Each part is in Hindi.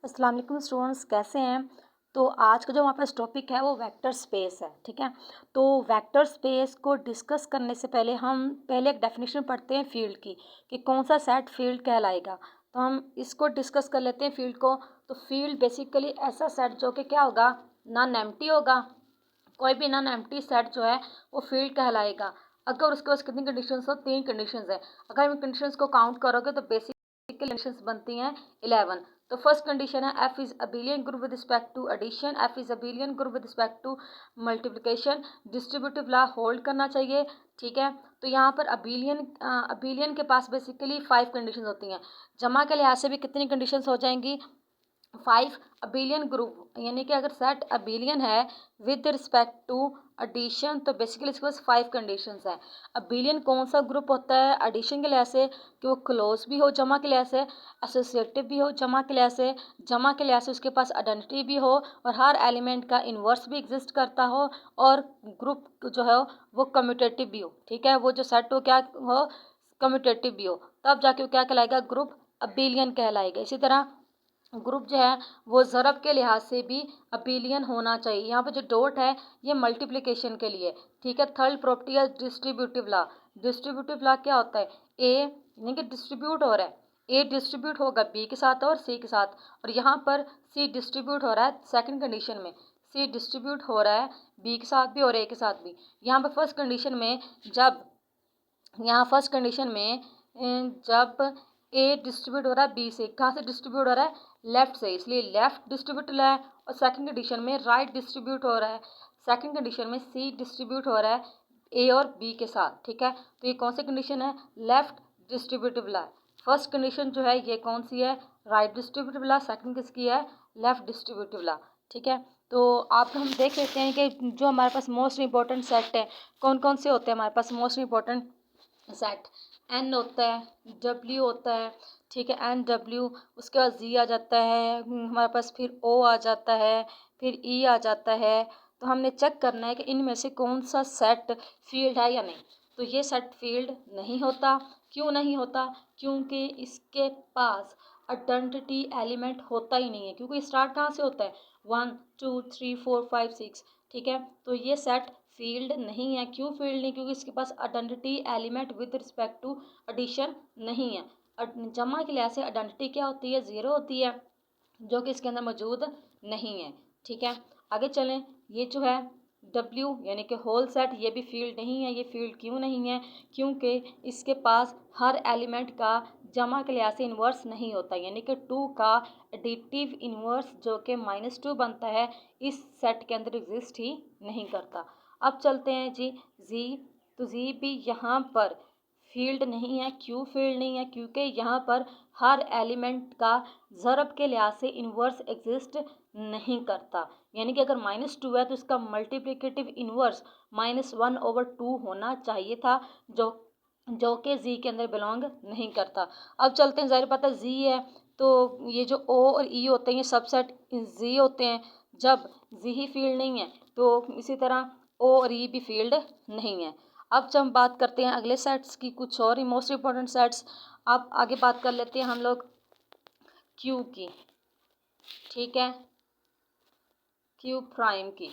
अस्सलाम वालेकुम स्टूडेंट्स, कैसे हैं। तो आज का जो हमारे पास टॉपिक है वो वेक्टर स्पेस है। ठीक है, तो वेक्टर स्पेस को डिस्कस करने से पहले हम पहले एक डेफिनेशन पढ़ते हैं फील्ड की कि कौन सा सेट फील्ड कहलाएगा। तो हम इसको डिस्कस कर लेते हैं फील्ड को। तो फील्ड बेसिकली ऐसा सेट जो कि क्या होगा, नॉन एम्प्टी होगा। कोई भी नॉन एम्प्टी सेट जो है वो फील्ड कहलाएगा। अगर उसके पास कितनी कंडीशंस हो, 3 कंडीशंस है। अगर हम कंडीशंस को काउंट करोगे तो बेसिक कंडीशंस बनती हैं 11। तो फर्स्ट कंडीशन है F is abelian group with respect to addition, F is abelian group with respect to multiplication, distributive law hold करना चाहिए। ठीक है, तो यहाँ पर अबिलियन के पास बेसिकली 5 कंडीशंस होती हैं। जमा के लिहाज से भी कितनी कंडीशंस हो जाएंगी, 5। अबिलियन ग्रुप यानी कि अगर सेट अबिलियन है विद रिस्पेक्ट टू एडिशन तो बेसिकली इसके पास 5 कंडीशंस हैं। अबिलियन कौन सा ग्रुप होता है एडिशन के लिहाज से, कि वो क्लोज भी हो जमा के लिहाज से, एसोसिएटिव भी हो जमा के लिहाज से, जमा के लिहाज से उसके पास आइडेंटिटी भी हो और हर एलिमेंट का इन्वर्स भी एग्जिस्ट करता हो, और ग्रुप जो है वो कम्यूटेटिव भी हो। ठीक है, वो जो सेट हो क्या हो, कम्यूटेटिव भी हो, तब जाके वो क्या कहलाएगा, ग्रुप अबिलियन कहलाएगा। इसी तरह ग्रुप जो है वो ज़रब के लिहाज से भी अबिलियन होना चाहिए। यहाँ पे जो डॉट है ये मल्टीप्लिकेशन के लिए। ठीक है, थर्ड प्रॉपर्टी है डिस्ट्रीब्यूटिव लॉ। डिस्ट्रीब्यूटिव लॉ क्या होता है, ए यानी कि डिस्ट्रीब्यूट हो रहा है, ए डिस्ट्रीब्यूट होगा बी के साथ और सी के साथ, और यहाँ पर सी डिस्ट्रीब्यूट हो रहा है सेकंड कंडीशन में, सी डिस्ट्रीब्यूट हो रहा है बी के साथ भी और ए के साथ भी। यहाँ पर फर्स्ट कंडीशन में जब जब ए डिस्ट्रीब्यूट हो रहा है बी से, कहाँ से डिस्ट्रीब्यूट हो रहा है, लेफ्ट से, इसलिए लेफ्ट डिस्ट्रीब्यूट हो रहा है। और सेकंड कंडीशन में राइट डिस्ट्रीब्यूट हो रहा है। सेकंड कंडीशन में सी डिस्ट्रीब्यूट हो रहा है ए और बी के साथ। ठीक है, तो ये कौन सी कंडीशन है, left distributive law. First condition जो है ये कौन सी है, राइट डिस्ट्रीब्यूटिव लॉ। सेकंड किसकी है, लेफ्ट डिस्ट्रीब्यूटिव लॉ। ठीक है, तो आप हम देख लेते हैं कि जो हमारे पास मोस्ट इंपॉर्टेंट सेट है कौन कौन से होते हैं हमारे पास मोस्ट इंपॉर्टेंट सेट। एन होता है, डब्ल्यू होता है। ठीक है, एन डब्ल्यू, उसके बाद जी आ जाता है हमारे पास, फिर ओ आ जाता है, फिर ई आ जाता है। तो हमने चेक करना है कि इनमें से कौन सा सेट फील्ड है या नहीं। तो ये सेट फील्ड नहीं होता। क्यों नहीं होता, क्योंकि इसके पास आइडेंटिटी एलिमेंट होता ही नहीं है, क्योंकि स्टार्ट कहाँ से होता है, 1 2 3 4 5 6। ठीक है, तो ये सेट फील्ड नहीं है। क्यों फील्ड नहीं, क्योंकि इसके पास identity element with respect to addition नहीं है। जमा के लिहाज से आइडेंटिटी क्या होती है, 0 होती है, जो कि इसके अंदर मौजूद नहीं है। ठीक है, आगे चलें। ये जो है W यानी कि होल सेट, ये भी फील्ड नहीं है। ये फील्ड क्यों नहीं है, क्योंकि इसके पास हर एलिमेंट का जमा के लिहाज से इन्वर्स नहीं होता, यानी कि 2 का एडिटिव इन्वर्स जो कि -2 बनता है, इस सेट के अंदर एग्जिस्ट ही नहीं करता। अब चलते हैं जी जी। तो जी भी यहाँ पर फील्ड नहीं है। क्यों फील्ड नहीं है, क्योंकि यहाँ पर हर एलिमेंट का ज़रब के लिहाज से इन्वर्स एग्जिस्ट नहीं करता। यानी कि अगर -2 है तो इसका मल्टीप्लिकेटिव इन्वर्स -1/2 होना चाहिए था, जो कि जी के अंदर बिलोंग नहीं करता। अब चलते हैं, ज़ाहिर बात है जी है तो ये जो ओ और ई होते हैं ये सबसेट जी होते हैं। जब जी ही फील्ड नहीं है तो इसी तरह ओ और ई भी फील्ड नहीं है। अब जब हम बात करते हैं अगले सेट्स की, कुछ और ही मोस्ट इंपॉर्टेंट सेट्स, अब आगे बात कर लेते हैं हम लोग क्यू की। ठीक है, क्यू प्राइम की।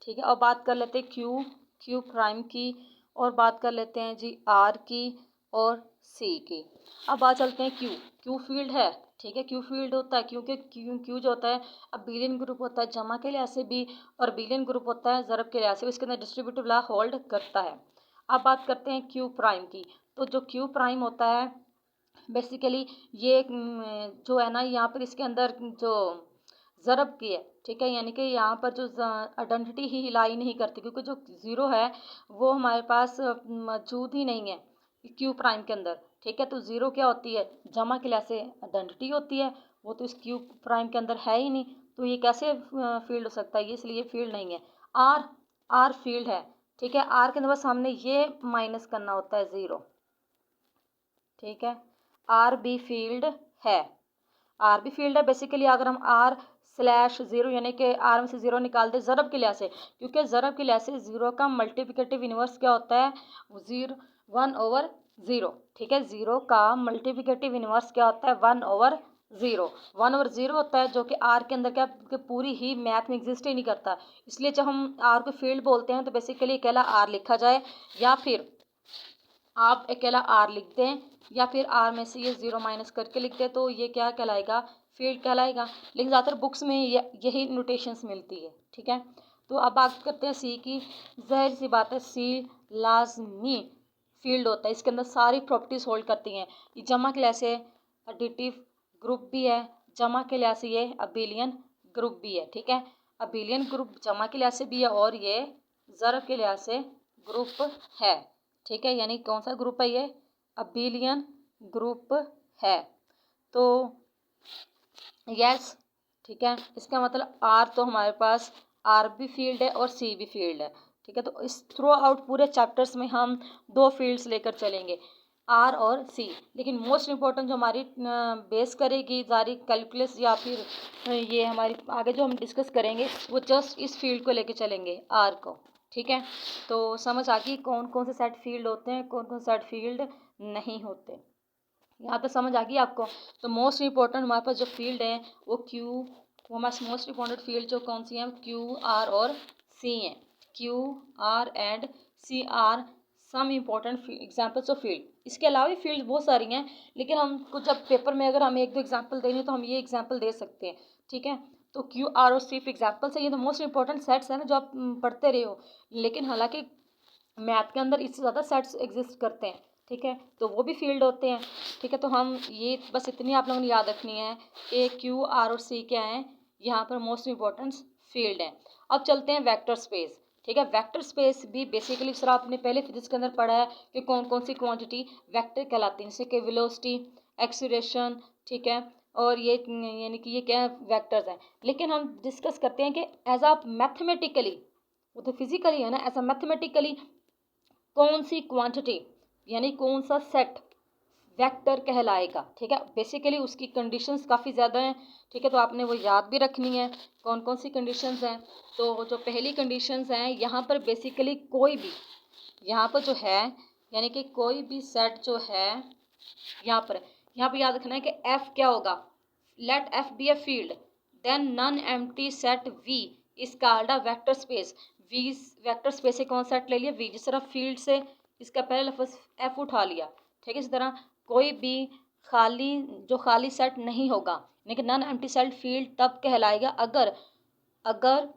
ठीक है, और बात कर लेते हैं क्यू प्राइम की, और बात कर लेते हैं जी आर की और सी की। अब बात चलते हैं क्यू फील्ड है। ठीक है, क्यू फील्ड होता है क्योंकि क्यू जो होता है अबिलियन ग्रुप होता है जमा के लिहाज से भी, और बिलियन ग्रुप होता है ज़रब के लिहाज से, इसके अंदर डिस्ट्रीब्यूटिव लॉ होल्ड करता है। अब बात करते हैं क्यू प्राइम की। तो जो क्यू प्राइम होता है बेसिकली ये जो है ना, यहाँ पर इसके अंदर जो ज़रब की है। ठीक है, यानी कि यहाँ पर जो आइडेंटिटी ही लाई नहीं करती, क्योंकि जो 0 है वो हमारे पास मौजूद ही नहीं है क्यू प्राइम के अंदर। ठीक है, तो 0 क्या होती है, जमा के लिहाज से आइडेंटिटी होती है, वो तो इस क्यू प्राइम के अंदर है ही नहीं, तो ये कैसे फील्ड हो सकता है, ये इसलिए फील्ड नहीं है। आर आर फील्ड है। ठीक है, आर के अंदर बस हमने ये माइनस करना होता है 0। ठीक है, आर बी फील्ड है, आर बी फील्ड है। बेसिकली अगर हम r/0 यानी कि आर में से 0 निकाल दें ज़रब के लिहाज से, क्योंकि ज़रब के लिहाज से 0 का मल्टीप्लिकेटिव इन्वर्स क्या होता है, 1/0। ठीक है, 0 का मल्टीप्लिकेटिव इन्वर्स क्या होता है, 1/0। 0, 1/0 होता है जो कि आर के अंदर क्या कि पूरी ही मैथ में एग्जिस्ट ही नहीं करता। इसलिए जब हम आर को फील्ड बोलते हैं तो बेसिकली अकेला आर लिखा जाए, या फिर आप अकेला आर लिख दें, या फिर आर में से ये 0 माइनस करके लिख दें, तो ये क्या कहलाएगा, फील्ड कहलाएगा। लेकिन ज़्यादातर बुक्स में यही नोटेशंस मिलती है, ठीक है। तो अब बात करते हैं सी की। ज़ाहिर सी बात है सी लाजमी फील्ड होता है, इसके अंदर सारी प्रॉपर्टीज होल्ड करती हैं। ये जमा के लिहाज से एडिटिव ग्रुप भी है, जमा के लिहाज से ये अबेलियन ग्रुप भी है, ठीक है। अबेलियन ग्रुप जमा के लिहाज से भी है और ये ज़रब के लिहाज से ग्रुप है, ठीक है। यानी कौन सा ग्रुप है, ये अबेलियन ग्रुप है। तो यस, ठीक है, इसका मतलब आर तो हमारे पास आर भी फील्ड है और सी भी फील्ड है, ठीक है। तो इस थ्रू आउट पूरे चैप्टर्स में हम दो फील्ड्स लेकर चलेंगे, आर और सी। लेकिन मोस्ट इम्पॉर्टेंट जो हमारी बेस करेगी सारी कैलकुलस या फिर ये हमारी आगे जो हम डिस्कस करेंगे वो जस्ट इस फील्ड को लेके चलेंगे, आर को, ठीक है। तो समझ आ गई कौन कौन से सेट फील्ड होते हैं, कौन कौन से सेट फील्ड नहीं होते, यहाँ तक समझ आ गई आपको। तो मोस्ट इम्पॉर्टेंट हमारे पास जो फील्ड है वो वो हमारे मोस्ट इम्पॉर्टेंट फील्ड जो कौन सी हैं, क्यू आर और सी हैं। Q R and C are some important examples of field. इसके अलावा भी फील्ड बहुत सारी हैं, लेकिन हमको जब पेपर में अगर हम एक दो एग्जाम्पल देंगे तो हम ये एग्जाम्पल दे सकते हैं, ठीक है। तो क्यू आर और सी एग्जाम्पल्स है, ये तो मोस्ट इंपॉर्टेंट सेट्स हैं ना जो आप पढ़ते रहे हो। लेकिन हालांकि मैथ के अंदर इससे ज़्यादा सेट्स एग्जिस्ट करते हैं, ठीक है, तो वो भी फील्ड होते हैं, ठीक है। तो हम ये बस इतनी आप लोगों ने याद रखनी है, ए क्यू आर और सी क्या हैं, यहाँ पर मोस्ट इंपॉर्टेंट फील्ड हैं। अब चलते हैं वेक्टर स्पेस, ठीक है। वेक्टर स्पेस भी बेसिकली सर आपने पहले फिजिक्स के अंदर पढ़ा है कि कौन कौन सी क्वांटिटी वेक्टर कहलाती हैं, जैसे कि वेलोसिटी, एक्सीलरेशन, ठीक है, और ये यानी कि ये क्या वेक्टर्स हैं। लेकिन हम डिस्कस करते हैं कि एज आ मैथमेटिकली, वो तो फिजिकली है ना, एज आ मैथमेटिकली कौन सी क्वांटिटी यानी कौन सा सेट वेक्टर कहलाएगा, ठीक है। बेसिकली उसकी कंडीशंस काफ़ी ज़्यादा हैं, ठीक है, तो आपने वो याद भी रखनी है कौन कौन सी कंडीशंस हैं। तो जो पहली कंडीशंस हैं यहाँ पर बेसिकली कोई भी, यहाँ पर जो है यानी कि कोई भी सेट जो है यहाँ पर याद रखना है कि एफ क्या होगा, let F be a field then non empty set V is called a vector space. V vector space से कौन सेट ले लिया, वी जिस तरह फील्ड से इसका पहले लफ्ज़ एफ उठा लिया, ठीक है। इस तरह कोई भी खाली सेट नहीं होगा, लेकिन नन एम्प्टी सेट फील्ड तब कहलाएगा अगर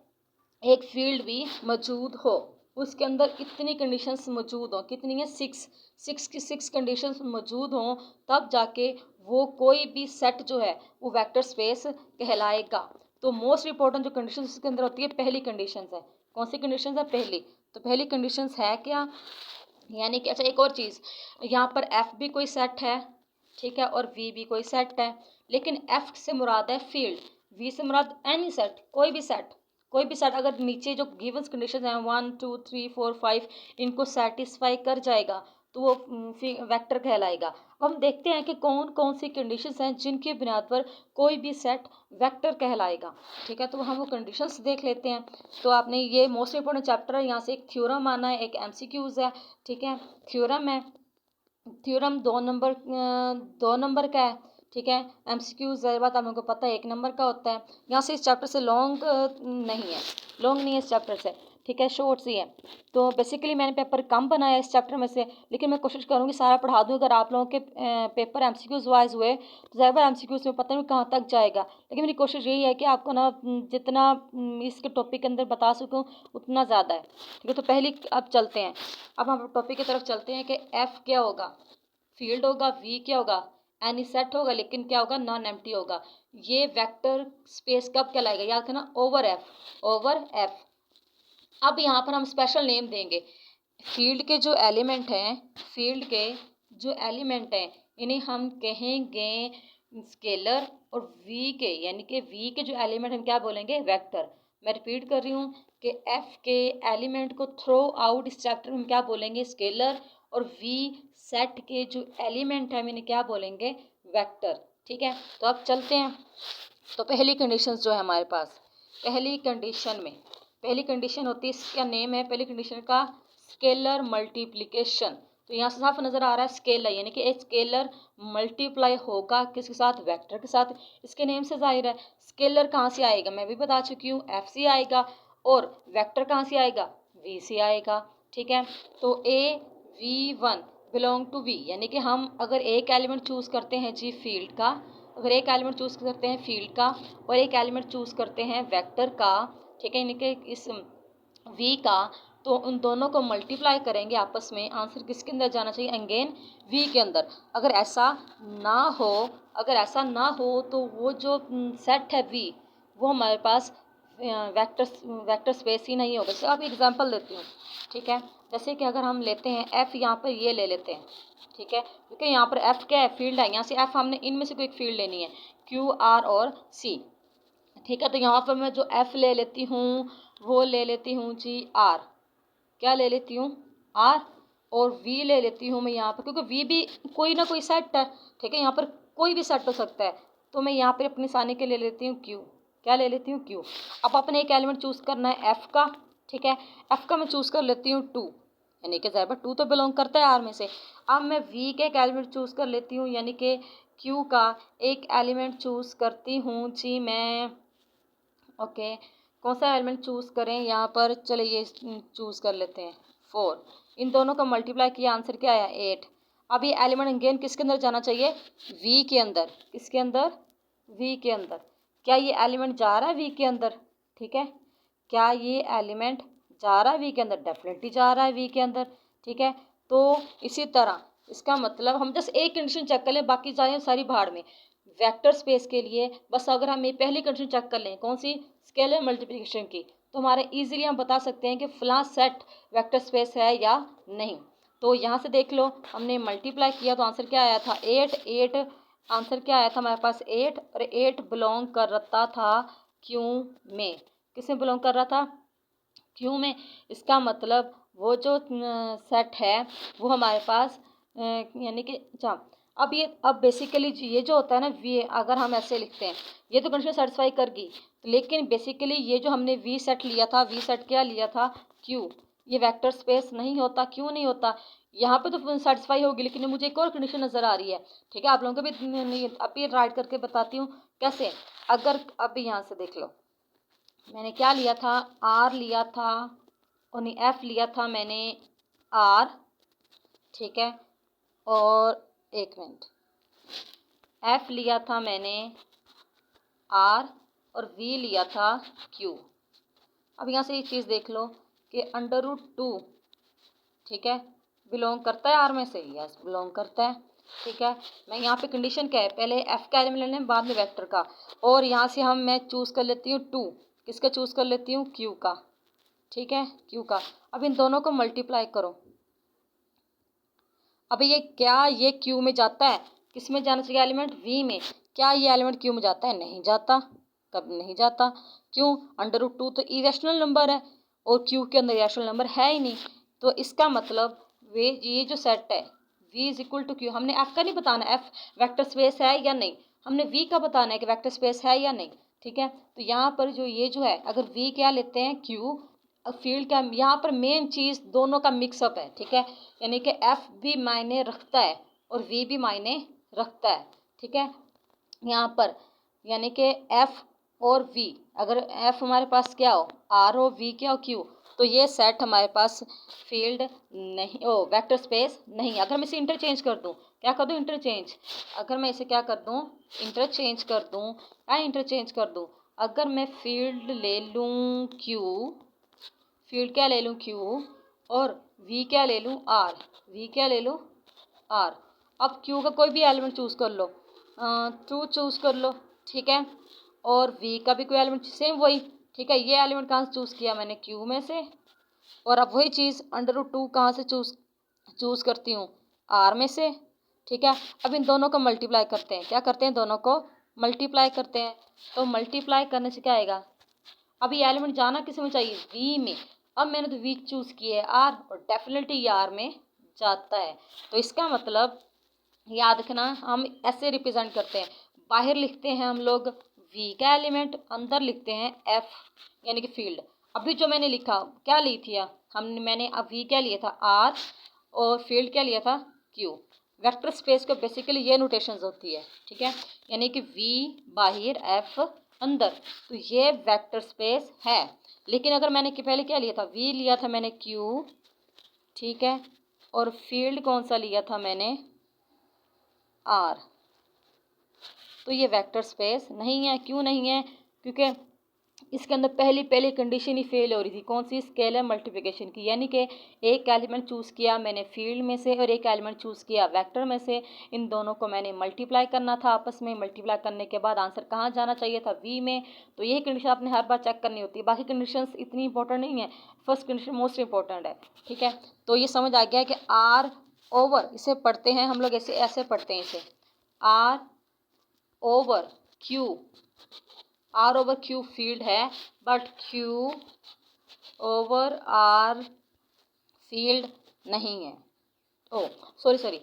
एक फील्ड भी मौजूद हो, उसके अंदर इतनी कंडीशंस मौजूद हों, कितनी है, सिक्स कंडीशंस मौजूद हों, तब जाके वो कोई भी सेट जो है वो वेक्टर स्पेस कहलाएगा। तो मोस्ट इंपॉर्टेंट जो कंडीशन इसके अंदर होती है, पहली कंडीशन है, कौन सी कंडीशन है, पहली। तो पहली कंडीशन है क्या, यानी कि अच्छा एक और चीज़, यहाँ पर एफ भी कोई सेट है, ठीक है, और वी भी कोई सेट है, लेकिन एफ से मुराद है फील्ड, वी से मुराद एनी सेट, कोई भी सेट अगर नीचे जो गिवन कंडीशन हैं 1 2 3 4 5 इनको सेटिस्फाई कर जाएगा तो वो वेक्टर कहलाएगा। अब हम देखते हैं कि कौन कौन सी कंडीशंस हैं जिनकी बुनियाद पर कोई भी सेट वेक्टर कहलाएगा, ठीक है। तो हम वो कंडीशंस देख लेते हैं। तो आपने ये मोस्ट इंपॉर्टेंट चैप्टर है, यहाँ से एक थ्योरम आना है, एक एमसीक्यूज है, ठीक है। थ्योरम है, थ्योरम 2 नंबर का है, ठीक है। एमसीक्यू ज़ाहिर बात आप लोगों को पता है 1 नंबर का होता है। यहाँ से इस चैप्टर से लॉन्ग नहीं है इस चैप्टर से, ठीक है, शॉर्ट सी है। तो बेसिकली मैंने पेपर कम बनाया इस चैप्टर में से, लेकिन मैं कोशिश करूँगी सारा पढ़ा दूँ। अगर आप लोगों के पेपर एमसीक्यूज वाइज हुए तो ज़ाहिर बात एमसीक्यूज में पता नहीं कहाँ तक जाएगा, लेकिन मेरी कोशिश यही है कि आपको ना जितना इसके टॉपिक के अंदर बता सकूँ उतना ज़्यादा है, ठीक है। तो पहली अब चलते हैं, अब हम टॉपिक की तरफ चलते हैं कि एफ क्या होगा, फील्ड होगा, वी क्या होगा, एनी सेट होगा, लेकिन क्या होगा, नॉन एम्प्टी होगा। ये वेक्टर स्पेस कब कहलाएगा, याद रखना, ओवर एफ। अब यहाँ पर हम स्पेशल नेम देंगे फील्ड के जो एलिमेंट हैं, इन्हें हम कहेंगे स्केलर, और वी के यानी कि वी के जो एलिमेंट हम क्या बोलेंगे, वेक्टर। मैं रिपीट कर रही हूँ कि एफ के एलिमेंट को थ्रो आउट इस चैप्टर में हम क्या बोलेंगे, स्केलर, और वी सेट के जो एलिमेंट है हम इन्हें क्या बोलेंगे, वेक्टर, ठीक है। तो अब चलते हैं। तो पहली कंडीशन जो है हमारे पास, पहली कंडीशन होती है, इसका नेम है पहली कंडीशन का स्केलर मल्टीप्लिकेशन। तो यहाँ से साफ नज़र आ रहा है स्केलर, यानी कि एक स्केलर मल्टीप्लाई होगा किसके साथ, वेक्टर के साथ। इसके नेम से जाहिर है। स्केलर कहाँ से आएगा मैं भी बता चुकी हूँ, एफ से आएगा, और वेक्टर कहाँ से आएगा, वी से आएगा। ठीक है, तो a V one belong to V, यानी कि हम अगर एक एलिमेंट चूज़ करते हैं जी फील्ड का, अगर एक एलिमेंट चूज़ करते हैं फील्ड का और एक एलिमेंट चूज़ करते हैं वेक्टर का, ठीक है, यानी कि इस वी का, तो उन दोनों को मल्टीप्लाई करेंगे आपस में, आंसर किसके अंदर जाना चाहिए, अगेन वी के अंदर। अगर ऐसा ना हो, अगर ऐसा ना हो तो वो जो सेट है वी, वो हमारे पास वेक्टर स्पेस ही नहीं होगा। जैसे आप एग्जांपल देती हूँ, ठीक है, जैसे कि अगर हम लेते हैं एफ, यहाँ पर ये ले लेते हैं, ठीक है, क्योंकि यहाँ पर एफ क्या है, फील्ड है, यहाँ से एफ हमने इनमें से कोई एक फील्ड लेनी है, क्यू आर और सी। ठीक है, तो यहाँ पर मैं जो एफ ले लेती हूँ वो ले लेती हूँ जी आर, क्या ले लेती हूँ, आर, और वी ले लेती हूँ मैं यहाँ पर, क्योंकि वी भी कोई ना कोई सेट है। ठीक है, यहाँ पर कोई भी सेट हो सकता है, तो मैं यहाँ पर अपनी आसानी के ले लेती हूँ क्यू, क्या ले लेती हूँ, क्यू। अब अपने एक एलिमेंट चूज़ करना है एफ का, ठीक है, एफ का मैं चूज़ कर लेती हूँ टू, यानी कि ज़ाहिर टू तो बिलोंग करता है आर में से। अब मैं वी के एक एलिमेंट चूज़ कर लेती हूँ, यानी कि क्यू का एक एलिमेंट चूज़ करती हूँ जी मैं, ओके, कौन सा एलिमेंट चूज़ करें यहाँ पर, चले ये चूज़ कर लेते हैं 4। इन दोनों का मल्टीप्लाई किया, आंसर क्या आया 8। अब ये एलिमेंट अगेन किसके अंदर जाना चाहिए, वी के अंदर, किसके अंदर, वी के अंदर। क्या ये एलिमेंट जा रहा है वी के अंदर, ठीक है, क्या ये एलिमेंट जा रहा है वी के अंदर, डेफिनेटली जा रहा है वी के अंदर। ठीक है, तो इसी तरह इसका मतलब हम जस्ट एक कंडीशन चेक कर लें, बाकी जाए सारी भाड़ में। वेक्टर स्पेस के लिए बस अगर हम ये पहली कंडीशन चेक कर लें, कौन सी, स्केलर मल्टीप्लिकेशन की, तो हमारे इजीली हम बता सकते हैं कि फलां सेट वेक्टर स्पेस है या नहीं। तो यहाँ से देख लो, हमने मल्टीप्लाई किया तो आंसर क्या आया था 8, आंसर क्या आया था हमारे पास 8, और 8 बिलोंग कर रहा था क्यू में। किसमें बिलोंग कर रहा था, क्यू में। इसका मतलब वो जो सेट है वो हमारे पास यानी कि अच्छा, अब बेसिकली ये जो होता है ना वी, अगर हम ऐसे लिखते हैं, ये तो कंडीशन सेटिस्फाई करगी, लेकिन बेसिकली ये जो हमने वी सेट लिया था, वी सेट क्या लिया था, क्यू, ये वेक्टर स्पेस नहीं होता। क्यों नहीं होता, यहाँ पे तो सेटिस्फाई होगी, लेकिन मुझे एक और कंडीशन नज़र आ रही है। ठीक है, आप लोगों को भी अभी राइट करके बताती हूँ कैसे। अगर अभी यहाँ से देख लो, मैंने क्या लिया था, आर लिया था, और नहीं एफ लिया था मैंने, आर, ठीक है, और एक मिनट, एफ लिया था मैंने आर, और वी लिया था क्यू। अब यहाँ से एक चीज़ देख लो कि अंडर रूट 2, ठीक है, बिलोंग करता है आर में से, यस बिलोंग करता है। ठीक है, मैं यहाँ पे कंडीशन क्या है, पहले एफ का एलिमेंट लेना है, बाद में वेक्टर का, और यहाँ से मैं चूज़ कर लेती हूँ 2, किसका चूज़ कर लेती हूँ, क्यू का। ठीक है, क्यू का। अब इन दोनों को मल्टीप्लाई करो। अब ये क्या, ये क्यू में जाता है, किस में जाना चाहिए एलिमेंट, वी में। क्या ये एलिमेंट क्यू में जाता है, नहीं जाता, कभी नहीं जाता। क्यों, अंडर रूट 2 तो इरेशनल नंबर है, और क्यू के अंदर इरेशनल नंबर है ही नहीं। तो इसका मतलब वे ये जो सेट है V is equal to Q, हमने एफ का नहीं बताना, एफ वेक्टर स्पेस है या नहीं, हमने वी का बताना है कि वेक्टर स्पेस है या नहीं। ठीक है, तो यहाँ पर जो ये जो है, अगर वी क्या लेते हैं, क्यू, फील्ड का, यहाँ पर मेन चीज़ दोनों का मिक्सअप है। ठीक है, यानी कि एफ भी मायने रखता है और वी भी मायने रखता है। ठीक है, यहाँ पर यानी कि एफ और वी, अगर एफ हमारे पास क्या हो, आर हो, वी क्या हो, क्यू, तो ये सेट हमारे पास फील्ड नहीं, ओ वेक्टर स्पेस नहीं। अगर मैं इसे इंटरचेंज कर दूँ, क्या कर दूँ, इंटरचेंज, अगर मैं इसे क्या कर दूँ, इंटरचेंज कर दूँ, क्या इंटरचेंज कर दूँ, अगर मैं फील्ड ले लूँ क्यू, फील्ड क्या ले लूँ, क्यू, और वी क्या ले लूँ, आर, वी क्या ले लूँ, आर। अब क्यू का कोई भी एलिमेंट चूज़ कर लो, 2 चूज़ कर लो, ठीक है, और वी का भी कोई एलिमेंट सेम वही। ठीक है, ये एलिमेंट कहाँ से चूज़ किया मैंने, क्यू में से, और अब वही चीज़ अंडर रूट 2 कहाँ से चूज़ करती हूँ, आर में से। ठीक है, अब इन दोनों को मल्टीप्लाई करते हैं, क्या करते हैं, दोनों को मल्टीप्लाई करते हैं। तो मल्टीप्लाई करने से क्या आएगा, अब ये एलिमेंट जाना किस में चाहिए, वी में। अब मैंने तो वी चूज़ किया है आर, और डेफिनेटली ये आर में जाता है। तो इसका मतलब याद रखना, हम ऐसे रिप्रेजेंट करते हैं, बाहर लिखते हैं हम लोग वी का एलिमेंट, अंदर लिखते हैं एफ यानी कि फील्ड। अभी जो मैंने लिखा क्या ली थी, हमने मैंने अब वी क्या लिया था, आर, और फील्ड क्या लिया था, क्यू। वेक्टर स्पेस को बेसिकली ये नोटेशंस होती है, ठीक है, यानी कि वी बाहर एफ अंदर, तो ये वेक्टर स्पेस है। लेकिन अगर मैंने पहले क्या लिया था, वी लिया था मैंने क्यू, ठीक है, और फील्ड कौन सा लिया था मैंने, आर, तो ये वेक्टर स्पेस नहीं है। क्यों नहीं है, क्योंकि इसके अंदर पहली कंडीशन ही फेल हो रही थी, कौन सी, स्केलर मल्टीप्लिकेशन की, यानी कि एक एलिमेंट चूज़ किया मैंने फील्ड में से और एक एलिमेंट चूज़ किया वेक्टर में से, इन दोनों को मैंने मल्टीप्लाई करना था आपस में। मल्टीप्लाई करने के बाद आंसर कहाँ जाना चाहिए था, वी में। तो यही कंडीशन आपने हर बार चेक करनी होती है, बाकी कंडीशन इतनी इंपॉर्टेंट नहीं है, फर्स्ट कंडीशन मोस्ट इंपॉर्टेंट है, ठीक है। तो ये समझ आ गया कि आर ओवर, इसे पढ़ते हैं हम लोग ऐसे ऐसे पढ़ते हैं इसे, R over Q, R over Q field है, but Q over R field नहीं है। Oh sorry,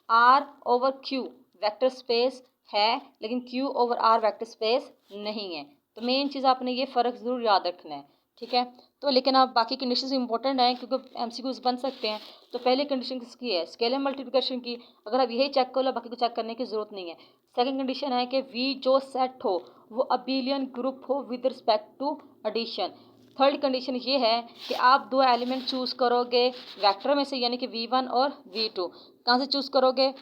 R over Q vector space है, लेकिन Q over R vector space नहीं है। तो मेन चीज़ आपने ये फ़र्क ज़रूर याद रखना है, ठीक है। तो लेकिन आप बाकी कंडीशन इंपॉर्टेंट हैं क्योंकि एमसीक्यूज बन सकते हैं। तो पहले कंडीशन किसकी है, स्केलर मल्टीप्लिकेशन की, अगर आप यही चेक कर लो बाकी को चेक करने की ज़रूरत नहीं है। सेकंड कंडीशन है कि वी जो सेट हो वो अबिलियन ग्रुप हो with respect to addition. Third condition ये है कि आप दो एलिमेंट चूज़ करोगे वेक्टर में से, यानी कि v1 और v2। कहाँ से चूज़ करोगे,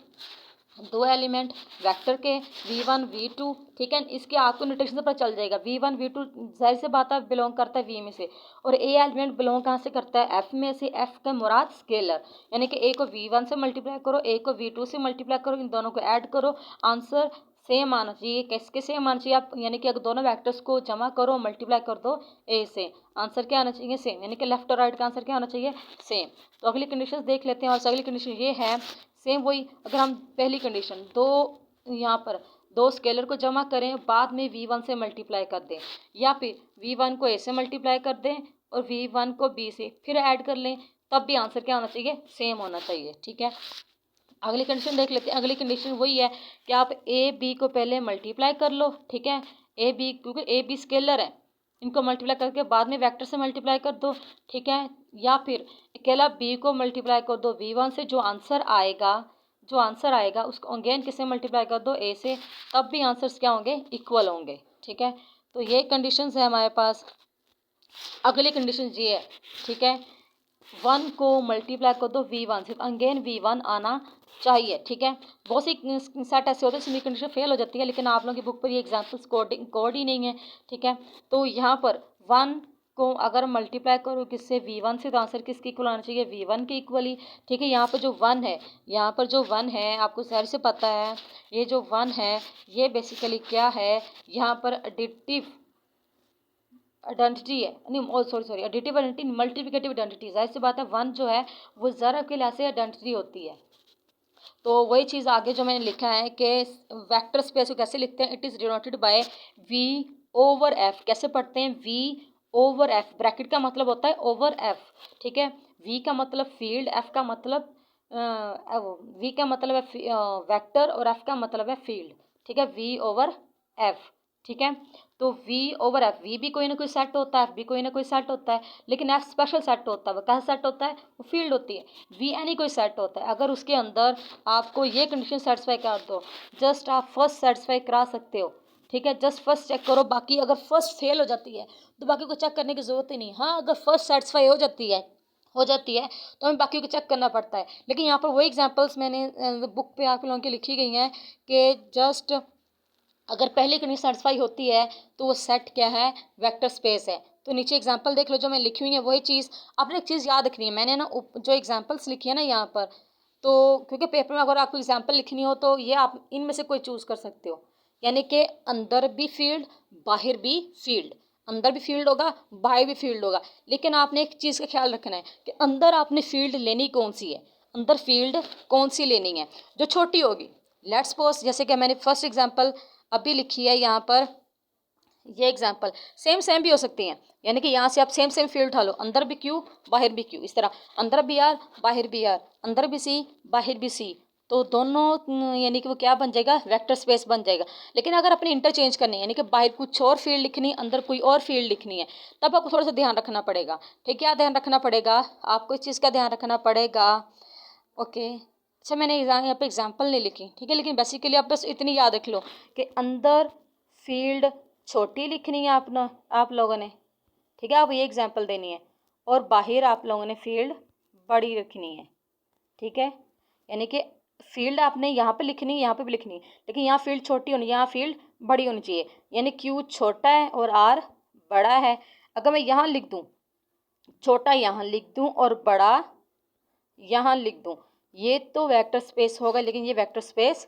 दो एलिमेंट वेक्टर के v1 v2, ठीक है। इसके आपको नोटेशन से पता चल जाएगा, v1 v2 जाहिर से बात है बिलोंग करता है v में से, और a एलिमेंट बिलोंग कहाँ से करता है, f में से। f का मुराद स्केलर, यानी कि a को v1 से मल्टीप्लाई करो, a को v2 से मल्टीप्लाई करो, इन दोनों को ऐड करो, आंसर सेम आना चाहिए। किसके सेम आना चाहिए, आप यानी कि अगर दोनों वेक्टर्स को जमा करो मल्टीप्लाई कर दो a से, आंसर क्या आना चाहिए, सेम, यानी कि लेफ्ट और राइट का आंसर क्या होना चाहिए, सेम। तो अगली कंडीशन देख लेते हैं, और अगली कंडीशन ये है सेम वही, अगर हम पहली कंडीशन दो, यहाँ पर दो स्केलर को जमा करें, बाद में v1 से मल्टीप्लाई कर दें, या फिर v1 को a से मल्टीप्लाई कर दें और v1 को b से फिर ऐड कर लें, तब भी आंसर क्या होना चाहिए, सेम होना चाहिए, ठीक है। अगली कंडीशन देख लेते हैं। अगली कंडीशन वही है कि आप ए बी को पहले मल्टीप्लाई कर लो, ठीक है, ए बी, क्योंकि ए बी स्केलर है, इनको मल्टीप्लाई करके बाद में वेक्टर से मल्टीप्लाई कर दो, ठीक है। या फिर अकेला बी को मल्टीप्लाई कर दो v1 से, जो आंसर आएगा उसको अगेन किससे मल्टीप्लाई कर दो, ए से, तब भी आंसर्स क्या होंगे, इक्वल होंगे, ठीक है। तो ये कंडीशंस है हमारे पास। अगली कंडीशन ये है, ठीक है, 1 को मल्टीप्लाई कर दो v1 से, अगेन v1 आना चाहिए, ठीक है। बहुत सी सेट ऐसे होते हैं जिसमें कंडीशन फेल हो जाती है, लेकिन आप लोगों की बुक पर ये एग्जाम्पल्स कोड ही नहीं है, ठीक है। तो यहाँ पर 1 को अगर मल्टीप्लाई करो किससे, v1 से, तो आंसर किसके इक्वल आना चाहिए, v1 के इक्वली, ठीक है। यहाँ पर जो 1 है, आपको सारी से पता है, ये जो 1 है ये बेसिकली क्या है, यहाँ पर एडिटिव आइडेंटिटी है, नहीं sorry additive identity, multiplicative identity, जाहिर सी बात है 1 जो है वो ज़रा के लिहाज से आइडेंटिटी होती है। तो वही चीज़ आगे जो मैंने लिखा है कि वेक्टर स्पेस को कैसे लिखते हैं, it is denoted by v over f। कैसे पढ़ते हैं, v ओवर f, ब्रैकेट का मतलब होता है ओवर f, ठीक है। v का मतलब फील्ड, f का मतलब v का मतलब है वेक्टर और f का मतलब है फील्ड, ठीक है, v ओवर f, ठीक है। तो v ओवर f, v भी कोई ना कोई सेट होता है, f भी कोई ना कोई सेट होता है, लेकिन f स्पेशल सेट होता है। वो कैसा सेट होता है, वो फील्ड होती है। v एनी कोई सेट होता है, अगर उसके अंदर आपको ये कंडीशन सेटिस्फाई कर दो, जस्ट आप फर्स्ट सेटिस्फाई करा सकते हो, ठीक है, जस्ट फर्स्ट चेक करो, बाकी अगर फर्स्ट फेल हो जाती है तो बाकी को चेक करने की ज़रूरत ही नहीं। हाँ, अगर फर्स्ट सेटिस्फाई हो जाती है तो हमें बाकी को चेक करना पड़ता है। लेकिन यहाँ पर वही एग्जांपल्स मैंने बुक पे आप लोगों की लिखी गई हैं कि जस्ट अगर पहली कंडीशन सेटिस्फाई होती है तो वो सेट क्या है, वेक्टर स्पेस है। तो नीचे एग्जांपल देख लो जो मैं लिखी हुई है, वही चीज़ आपने एक चीज़ याद रखनी है। मैंने ना जो एग्जांपल्स लिखी है ना यहाँ पर, तो क्योंकि पेपर में अगर आपको एग्जांपल लिखनी हो तो ये आप इनमें से कोई चूज़ कर सकते हो, यानी कि अंदर भी फील्ड बाहर भी फील्ड, अंदर भी फील्ड होगा बाहर भी फील्ड होगा। लेकिन आपने एक चीज़ का ख्याल रखना है कि अंदर आपने फील्ड लेनी कौन सी है, अंदर फील्ड कौन सी लेनी है, जो छोटी होगी। लेट्स सपोज जैसे कि मैंने फर्स्ट एग्जांपल अभी लिखी है यहाँ पर, ये एग्जांपल सेम भी हो सकती हैं, यानी कि यहाँ से आप सेम फील्ड उठा लो, अंदर भी क्यू बाहर भी क्यू, इस तरह अंदर भी आर बाहर भी आर, अंदर भी सी बाहर भी सी, तो दोनों यानी कि वो क्या बन जाएगा, वेक्टर स्पेस बन जाएगा। लेकिन अगर अपने इंटरचेंज करनी है, यानी कि बाहर कुछ और फील्ड लिखनी, अंदर कोई और फील्ड लिखनी है, तब आपको थोड़ा सा ध्यान रखना पड़ेगा, ठीक है। क्या ध्यान रखना पड़ेगा आपको, इस चीज़ का ध्यान रखना पड़ेगा ओके। अच्छा, मैंने यहाँ पे एग्जांपल नहीं लिखी, ठीक है, लेकिन बेसिकली आप बस इतनी याद रख लो कि अंदर फील्ड छोटी लिखनी है आप लोगों ने, ठीक है, आप ये एग्जांपल देनी है, और बाहर आप लोगों ने फील्ड बड़ी रखनी है, ठीक है। यानी कि फील्ड आपने यहाँ पे लिखनी है, यहाँ पे भी लिखनी है, लेकिन यहाँ फील्ड छोटी होनी, यहाँ फील्ड बड़ी होनी चाहिए। यानी क्यू छोटा है और आर बड़ा है। अगर मैं यहाँ लिख दूँ, छोटा यहाँ लिख दूँ और बड़ा यहाँ लिख दूँ, ये तो वेक्टर स्पेस होगा, लेकिन ये वेक्टर स्पेस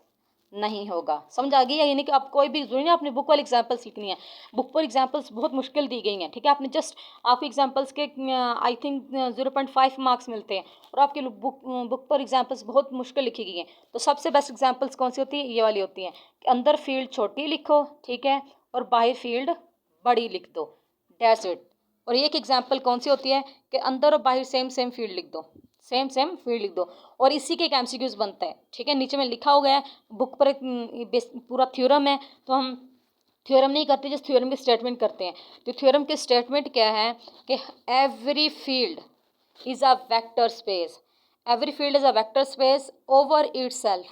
नहीं होगा। समझ आ गई है? यानी कि आप कोई भी जरूरी नहीं आपने बुक वाली एग्जांपल्स लिखनी है, बुक पर एग्जांपल्स बहुत मुश्किल दी गई हैं, ठीक है। आपने जस्ट आपको एग्जांपल्स के आई थिंक 0.5 मार्क्स मिलते हैं, और आपके बुक पर एग्जांपल्स बहुत मुश्किल लिखी गई हैं। तो सबसे बेस्ट एग्जांपल्स कौन सी होती है? ये वाली होती हैं कि अंदर फील्ड छोटी लिखो, ठीक है, और बाहर फील्ड बड़ी लिख दो, दैट्स इट। और एक एग्जाम्पल कौन सी होती है कि अंदर और बाहर सेम सेम फील्ड लिख दो, सेम सेम फील्ड लिख दो, और इसी के एक एमसीक्यूज बनता है, ठीक है। नीचे में लिखा हो गया है, बुक पर एक पूरा थ्योरम है, तो हम थ्योरम नहीं करते, जिस थ्योरम की स्टेटमेंट करते हैं। तो थ्योरम की स्टेटमेंट क्या है कि every field is a vector space, every field is a vector space over itself,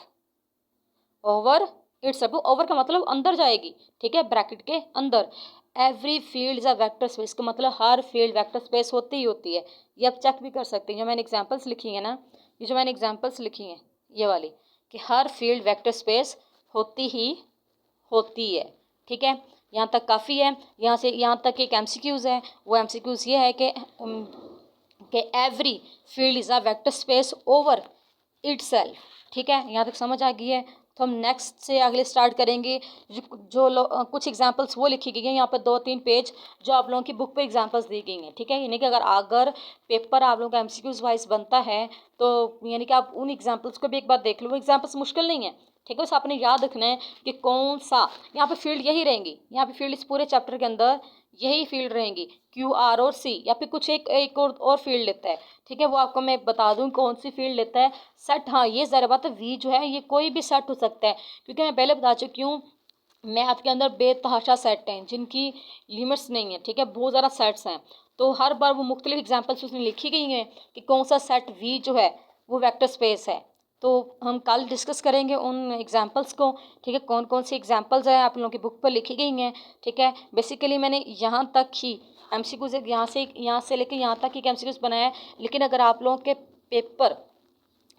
over itself. Over का मतलब अंदर जाएगी, ठीक है, ब्रैकेट के अंदर। Every field is a vector space का मतलब हर फील्ड वेक्टर स्पेस होती ही होती है। ये आप चेक भी कर सकते हैं, जो मैंने एग्जांपल्स लिखी है ना, ये जो मैंने एग्जांपल्स लिखी हैं ये वाली, कि हर फील्ड वेक्टर स्पेस होती ही होती है, ठीक है। यहाँ तक काफ़ी है। यहाँ से यहाँ तक एक एमसीक्यूज़ है, वो एमसीक्यूज़ ये है कि every field is a vector space over itself, ठीक है। यहाँ तक समझ आ गई है। तो हम नेक्स्ट से अगले स्टार्ट करेंगे। कुछ एग्जांपल्स वो लिखी गई हैं यहाँ पर 2-3 पेज, जो आप लोगों की बुक पे एग्जांपल्स दी गई हैं, ठीक है। यानी कि अगर पेपर आप लोगों का एमसीक्यूज वाइज बनता है, तो यानी कि आप उन एग्जांपल्स को भी एक बार देख लो। वो एग्जांपल्स मुश्किल नहीं है, ठीक है, बस आपने याद रखना है कि कौन सा, यहाँ पे फील्ड यही रहेंगी, यहाँ पे फील्ड इस पूरे चैप्टर के अंदर यही फील्ड रहेंगी, क्यू आर और सी, या फिर कुछ एक और फील्ड लेता है, ठीक है। वो आपको मैं बता दूं कौन सी फील्ड लेता है। सेट, हाँ ये ज़रा बात है, वी जो है ये कोई भी सेट हो सकता है, क्योंकि मैं पहले बता चुकी हूँ मैथ के अंदर बेतहाशा सेट हैं जिनकी लिमिट्स नहीं है, ठीक है, बहुत ज़्यादा सेट्स हैं। तो हर बार वो मुख्तलिफ एग्जाम्पल्स उसमें लिखी गई हैं कि कौन सा सेट वी जो है वो वेक्टर स्पेस है। तो हम कल डिस्कस करेंगे उन एग्जांपल्स को, ठीक है, कौन कौन सी एग्जांपल्स हैं आप लोगों की बुक पर लिखी गई हैं, ठीक है। बेसिकली मैंने यहाँ तक ही एमसीक्यूज यहाँ से लेकर यहाँ तक ही एमसीक्यूज बनाया है, लेकिन अगर आप लोगों के पेपर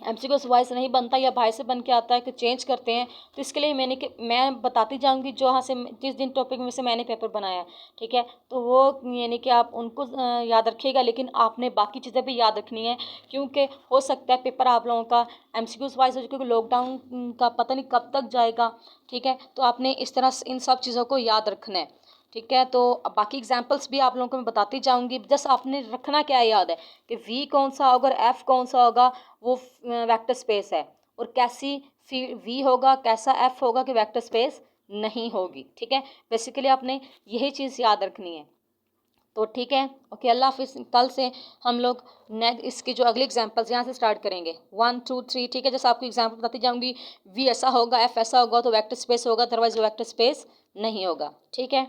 एमसीक्यूज वाइज नहीं बनता या बाहर से बन के आता है कि चेंज करते हैं, तो इसके लिए मैं बताती जाऊंगी जो यहाँ से जिस दिन टॉपिक में से मैंने पेपर बनाया, ठीक है। तो वो यानी कि आप उनको याद रखिएगा, लेकिन आपने बाकी चीज़ें भी याद रखनी है, क्योंकि हो सकता है पेपर आप लोगों का एमसीक्यूज वाइज हो, क्योंकि लॉकडाउन का पता नहीं कब तक जाएगा, ठीक है। तो आपने इस तरह इन सब चीज़ों को याद रखना है, ठीक है। तो बाकी एग्जांपल्स भी आप लोगों को मैं बताती जाऊंगी, जस्ट आपने रखना क्या याद है कि वी कौन सा होगा और एफ कौन सा होगा, वो वेक्टर स्पेस है, और कैसी वी होगा कैसा एफ होगा कि वेक्टर स्पेस नहीं होगी, ठीक है। बेसिकली आपने यही चीज़ याद रखनी है। तो ठीक है, ओके, अल्लाह हाफिज़। कल से हम लोग नेक्स्ट इसके जो अगले एग्जांपल्स यहाँ से स्टार्ट करेंगे 1 2 3, ठीक है। जैसे आपको एग्जांपल बताती जाऊंगी, वी ऐसा होगा, एफ ऐसा होगा तो वेक्टर स्पेस होगा, अदरवाइज वो वेक्टर स्पेस नहीं होगा, ठीक है।